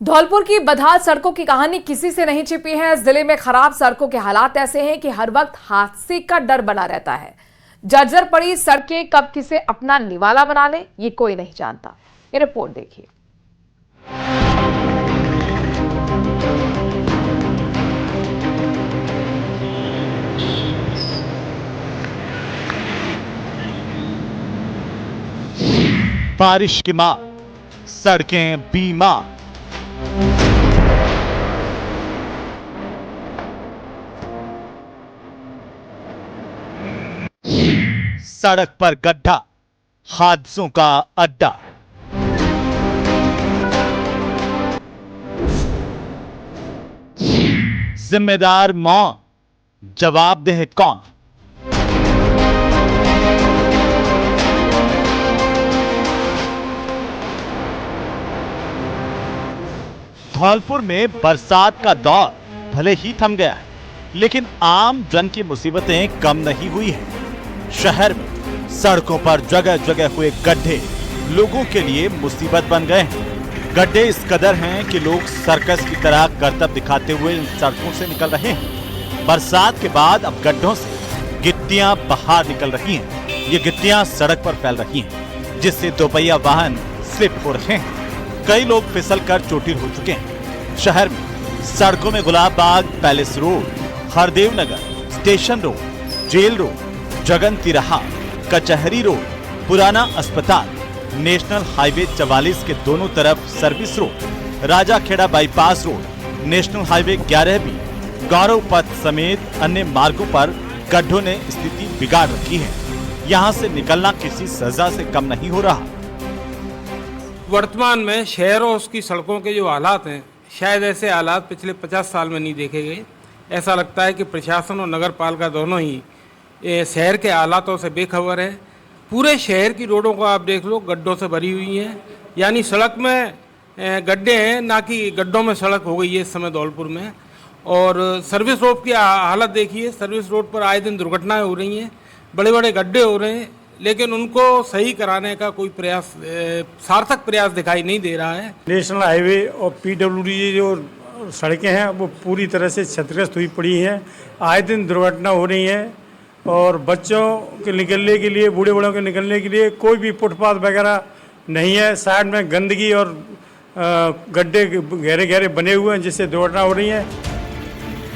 धौलपुर की बदहाल सड़कों की कहानी किसी से नहीं छिपी है। जिले में खराब सड़कों के हालात ऐसे हैं कि हर वक्त हादसे का डर बना रहता है। जर्जर पड़ी सड़कें कब किसे अपना निवाला बना ले ये कोई नहीं जानता। ये रिपोर्ट देखिए। बारिश की मां, सड़कें बीमार। सड़क पर गड्ढा, हादसों का अड्डा। जिम्मेदार मौन, जवाबदेह कौन? धौलपुर में बरसात का दौर भले ही थम गया है, लेकिन आम जन की मुसीबतें कम नहीं हुई है। शहर में सड़कों पर जगह जगह हुए गड्ढे लोगों के लिए मुसीबत बन गए हैं। गड्ढे इस कदर हैं कि लोग सर्कस की तरह करतब दिखाते हुए इन सड़कों से निकल रहे हैं। बरसात के बाद अब गड्ढों से गिट्टियां बाहर निकल रही हैं। ये गिट्टियां सड़क पर फैल रही हैं, जिससे दोपहिया वाहन स्लिप हो रहे हैं। कई लोग फिसल कर चोटिल हो चुके हैं। शहर में सड़कों में Gulab Bagh, palace road, Hardev Nagar, station road, jail road, Jagan तिराहा, कचहरी रोड, पुराना अस्पताल, नेशनल हाईवे 44 के दोनों तरफ service road, Raja Khera bypass road, national highway 11 भी, गौरव पथ समेत अन्य मार्गों पर गड्ढों ने स्थिति बिगाड़ रखी है। यहाँ से निकलना किसी सजा से कम नहीं हो रहा। वर्तमान में शहरों उसकी सड़कों के जो हालात हैं, शायद ऐसे हालात पिछले 50 साल में नहीं देखे गए। ऐसा लगता है कि प्रशासन और नगर पालिका दोनों ही शहर के हालातों से बेखबर है। पूरे शहर की रोडों को आप देख लो, गड्ढों से भरी हुई हैं। यानी सड़क में गड्ढे हैं, ना कि गड्ढों में सड़क हो गई है इस समय धौलपुर में। और सर्विस रोड की हालत देखिए, सर्विस रोड पर आए दिन दुर्घटनाएं हो रही हैं, बड़े बड़े गड्ढे हो रहे हैं, लेकिन उनको सही कराने का कोई प्रयास, सार्थक प्रयास दिखाई नहीं दे रहा है। नेशनल हाईवे और पीडब्ल्यूडी जो सड़कें हैं वो पूरी तरह से क्षतिग्रस्त हुई पड़ी हैं। आए दिन दुर्घटना हो रही है और बच्चों के निकलने के लिए, बूढ़े बड़ों के निकलने के लिए कोई भी फुटपाथ वगैरह नहीं है। साइड में गंदगी और गड्ढे गहरे गहरे बने हुए हैं, जिससे दुर्घटना हो रही है।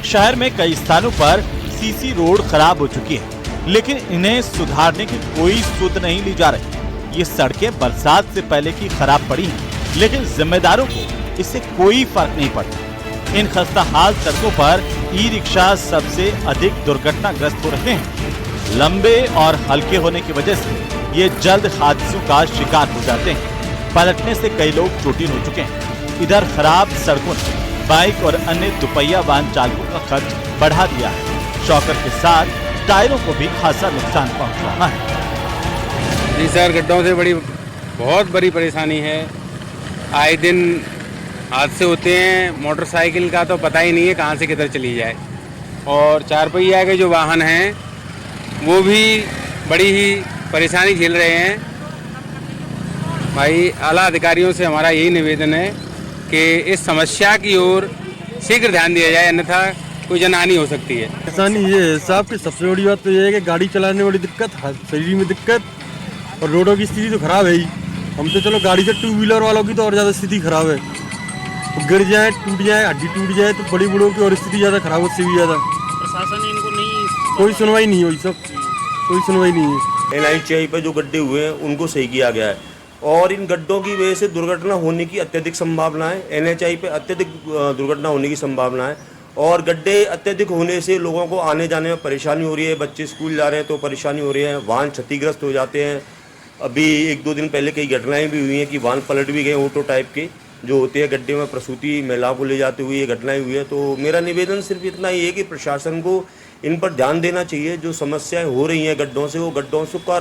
शहर में कई स्थानों पर सीसी रोड खराब हो चुकी है, लेकिन इन्हें सुधारने की कोई सुध नहीं ली जा रही। ये सड़कें बरसात से पहले की खराब पड़ी हैं, लेकिन जिम्मेदारों को इससे कोई फर्क नहीं पड़ता। इन खस्ता हाल सड़कों पर ई रिक्शा सबसे अधिक दुर्घटनाग्रस्त हो रहे हैं। लंबे और हल्के होने की वजह से ये जल्द हादसों का शिकार हो जाते हैं। पलटने से कई लोग चोटिल हो चुके हैं। इधर खराब सड़कों ने बाइक और अन्य दुपहिया वाहन चालकों का खर्च बढ़ा दिया है। शॉकर के साथ टायरों को भी खासा नुकसान पहुंच रहा है। जी सर, गड्ढों से बहुत बड़ी परेशानी है। आए दिन हादसे होते हैं। मोटरसाइकिल का तो पता ही नहीं है कहाँ से किधर चली जाए, और चार पहिया के जो वाहन हैं वो भी बड़ी ही परेशानी झेल रहे हैं। भाई, आला अधिकारियों से हमारा यही निवेदन है कि इस समस्या की ओर शीघ्र ध्यान दिया जाए, अन्यथा कोई जनहानि हो सकती है। परेशानी ये है साहब की सबसे बड़ी बात तो ये है कि गाड़ी चलाने में बड़ी दिक्कत, शरीर में दिक्कत, और रोडों की स्थिति तो खराब है ही। हम तो चलो गाड़ी से 2 व्हीलर वालों की तो और ज़्यादा स्थिति खराब है। तो गिर जाए, टूट जाए, हड्डी टूट जाए तो बड़ी बूढ़ों की और स्थिति ज़्यादा खराब, उससे भी ज़्यादा। प्रशासन इनको नहीं, कोई सुनवाई नहीं हुई, सब कोई सुनवाई नहीं है। NHAI पे जो गड्ढे हुए हैं उनको सही किया गया है, और इन गड्ढों की वजह से दुर्घटना होने की अत्यधिक संभावना है। NHAI पे अत्यधिक दुर्घटना होने की संभावना है, और गड्ढे अत्यधिक होने से लोगों को आने जाने में परेशानी हो रही है। बच्चे स्कूल जा रहे हैं तो परेशानी हो रही है, वाहन क्षतिग्रस्त हो जाते हैं। अभी 1-2 दिन पहले कई घटनाएं भी हुई हैं कि वाहन पलट भी गए, ऑटो टाइप के जो होते हैं गड्ढे में प्रसूति महिलाओं को ले जाते हुए ये घटनाएं हुई है। तो मेरा निवेदन सिर्फ इतना ही है कि प्रशासन को इन पर ध्यान देना चाहिए। जो समस्याएं हो रही हैं गड्ढों से, वो गड्ढों से का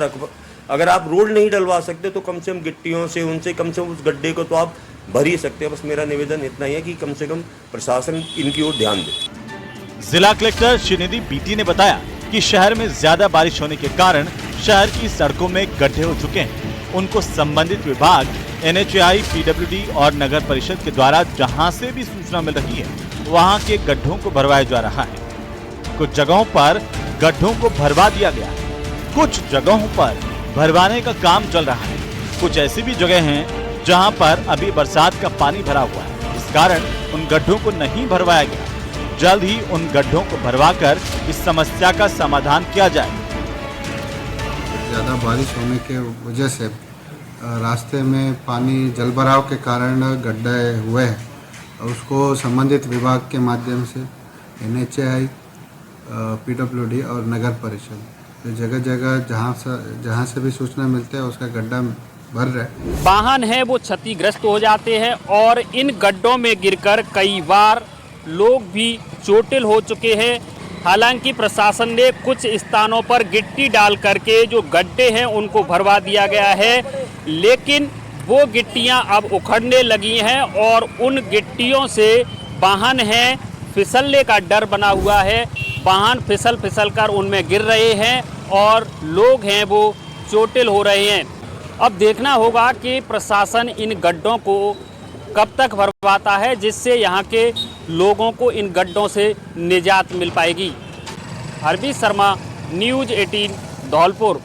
अगर आप रोड नहीं डलवा सकते तो कम से कम गिट्टियों से, उनसे कम से कम उस गड्ढे को तो आप भर ही सकते हैं। बस मेरा निवेदन इतना ही है कि कम से कम प्रशासन इनकी ओर ध्यान दे। जिला कलेक्टर श्रीनिधि बीटी ने बताया कि शहर में ज्यादा बारिश होने के कारण शहर की सड़कों में गड्ढे हो चुके हैं। उनको संबंधित विभाग एनएचएआई, पीडब्ल्यूडी और नगर परिषद के द्वारा जहां से भी सूचना मिल रही है वहां के गड्ढों को भरवाया जा रहा है। कुछ जगहों पर गड्ढों को भरवा दिया गया है, कुछ जगहों पर भरवाने का काम चल रहा है। कुछ ऐसी भी जगह हैं जहां पर अभी बरसात का पानी भरा हुआ है, इस कारण उन गड्ढों को नहीं भरवाया गया। जल्द ही उन गड्ढों को भरवाकर इस समस्या का समाधान किया जाए। ज़्यादा बारिश होने के वजह से रास्ते में पानी जलभराव के कारण गड्ढे हुए हैं। उसको संबंधित विभाग के माध्यम से एनएचएआई, पीडब्ल्यूडी और नगर परिषद जगह जगह जहाँ से भी सूचना मिलती है उसका गड्ढा भर रहा है। वाहन है वो क्षतिग्रस्त हो जाते हैं और इन गड्ढों में गिरकर कई बार लोग भी चोटिल हो चुके हैं। हालांकि प्रशासन ने कुछ स्थानों पर गिट्टी डाल करके जो गड्ढे हैं उनको भरवा दिया गया है, लेकिन वो गिट्टियां अब उखड़ने लगी हैं और उन गिट्टियों से वाहन हैं फिसलने का डर बना हुआ है। वाहन फिसल कर उनमें गिर रहे हैं और लोग हैं वो चोटिल हो रहे हैं। अब देखना होगा कि प्रशासन इन गड्ढों को कब तक भरवाता है, जिससे यहाँ के लोगों को इन गड्ढों से निजात मिल पाएगी। हरबीर शर्मा, न्यूज़ 18, धौलपुर।